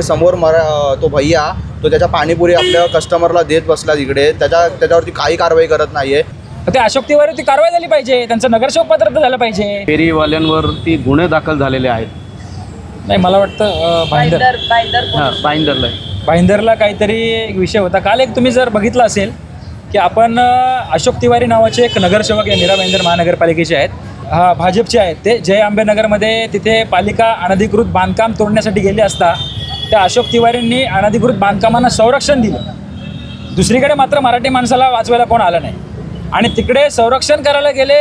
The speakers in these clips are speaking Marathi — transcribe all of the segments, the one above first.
समोर तो भैया तो त्याच्या पाणीपुरी आपल्या कस्टमरला देत बसला तिकडे, त्याच्यावरती काही कारवाई करत नाहीये. ते अशोक तिवारीवरती कारवाई झाली पाहिजे, त्यांचं नगरसेवक पात्र झालं पाहिजे. फेरीवाल्यांवरती गुन्हे दाखल झालेले आहेत. नाही, मला वाटतं भाईंदरला काहीतरी एक विषय होता काल. एक तुम्ही जर बघितलं असेल की आपण अशोक तिवारी नावाचे एक नगरसेवक या मीरा भाईंदर महानगरपालिकेचे आहेत, भाजपचे आहेत. ते जय आंबेनगरमध्ये तिथे पालिका अनधिकृत बांधकाम तोडण्यासाठी गेले असता त्या अशोक तिवारींनी अनधिकृत बांधकामांना संरक्षण दिलं. दुसरीकडे मात्र मराठी माणसाला वाचवायला कोण आलं नाही आणि तिकडे संरक्षण करायला गेले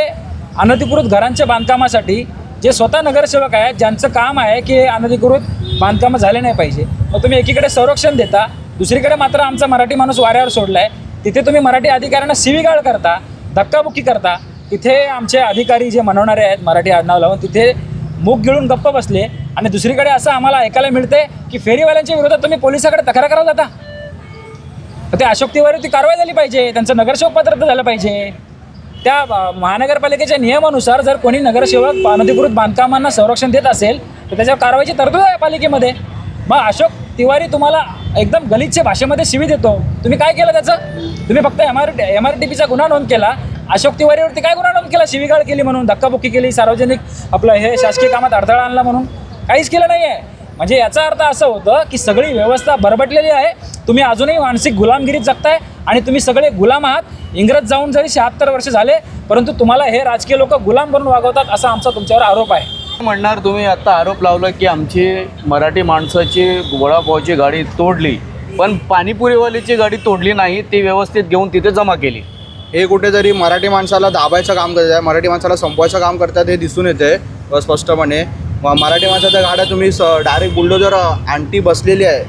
अनधिकृत घरांच्या बांधकामासाठी, जे स्वतः नगरसेवक आहेत, ज्यांचं काम आहे की अनधिकृत बांधकामं झाले नाही पाहिजे. मग तुम्ही एकीकडे संरक्षण देता, दुसरीकडे मात्र आमचा मराठी माणूस वाऱ्यावर सोडला आहे. तिथे तुम्ही मराठी अधिकाऱ्यांना शिवीगाळ करता, धक्काबुक्की करता. तिथे आमचे अधिकारी जे मनवणारे आहेत मराठी आडनाव लावून तिथे मूग गिळून गप्प बसले आणि दुसरीकडे असं आम्हाला ऐकायला मिळते की फेरीवाल्यांच्या विरोधात तुम्ही पोलिसाकडे तक्रार करायला जाता. ते अशोक तिवारीवरती कारवाई झाली पाहिजे, त्यांचं नगरसेवक पात्र झालं पाहिजे. त्या महानगरपालिकेच्या नियमानुसार जर कोणी नगरसेवक अनधिकृत बांधकामांना संरक्षण देत असेल तर त्याच्यावर कारवाईची तरतूद आहे पालिकेमध्ये. मग अशोक तिवारी तुम्हाला एकदम गलिच्छ भाषेमध्ये शिवी देतो, तुम्ही काय केलं त्याचं? तुम्ही फक्त MRTPचा गुन्हा नोंद केला. अशोक तिवारीवरती काय गुन्हा नोंद केला? शिवीगाळ केली म्हणून, धक्काबुक्की केली, सार्वजनिक आपलं हे शासकीय कामात अडथळा आणला म्हणून काहीच केलं नाही आहे. म्हणजे याचा अर्थ असं होतं की सगळी व्यवस्था बरबटलेली आहे. तुम्ही अजूनही मानसिक गुलामगिरीत जगताय आणि तुम्ही सगळे गुलाम आहात. इंग्रज जाऊन जरी 76 वर्ष झाले परंतु तुम्हाला हे राजकीय लोक गुलाम बनून वागवतात असा आमचा तुमच्यावर आरोप आहे. म्हणणार तुम्ही आता आरोप लावला की आमची मराठी माणसाची वडापावची गाडी तोडली, पण पाणीपुरीवालीची गाडी तोडली नाही, ती व्यवस्थित घेऊन तिथे जमा केली. हे कुठेतरी मराठी माणसाला दाबायचं काम करत आहे, मराठी माणसाला संपवायचं काम करतात हे दिसून येते स्पष्टपणे. मराठी माणसाच्या गाड्या तुम्ही डायरेक्ट बुलडोजर आणटी बसलेली आहे.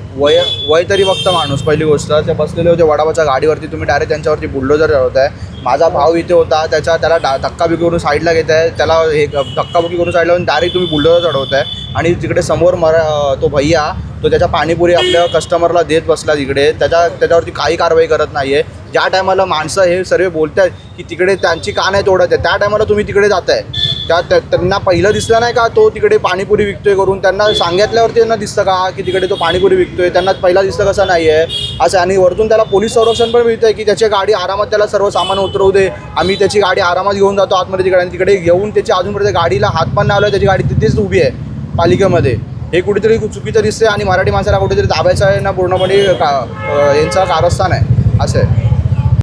वय तरी बघता माणूस. पहिली गोष्ट ते बसलेले होते वडापावच्या गाडीवरती, तुम्ही डायरेक्ट त्यांच्यावरती बुलडोजर चढवताय. माझा भाऊ इथे होता, त्याला धक्काबुक्की करून साईडला घेत आहे, त्याला हे धक्काबुक्की करून साईडला घेऊन डायरेक्ट तुम्ही बुलडोजर चढवताय. आणि तिकडे समोर तो भैया तो त्याच्या पाणीपुरी आपल्या कस्टमरला देत बसला तिकडे, त्याच्यावरती काही कारवाई करत नाही आहे. ज्या टायमाला माणसं हे सर्व बोलत आहेत की तिकडे त्यांची का नाही तोडत आहे, त्या टायमाला तुम्ही तिकडे जात आहे. त्यांना पहिलं दिसलं नाही का तो तिकडे पाणीपुरी विकतोय करून? त्यांना सांगितल्यावरती त्यांना दिसतं का की तिकडे तो पाणीपुरी विकतोय? त्यांना पहिला दिसतं कसं नाही आहे असं. आणि वरतून त्याला पोलीस संरक्षण पण मिळतं आहे की त्याची गाडी आरामात, त्याला सर्व सामान उतरवू दे, आम्ही त्याची गाडी आरामात घेऊन जातो आतमध्ये तिकडे. आणि तिकडे घेऊन त्याची अजूनपर्यंत गाडीला हात पण नाही लावला, त्याची गाडी तिथेच उभी आहे पालिकेमध्ये. हे कुठेतरी चुकीचं दिसते आणि मराठी माणसाला कुठेतरी दाबायचं आहे ना, पूर्णपणे यांचा कारस्थान आहे असं आहे.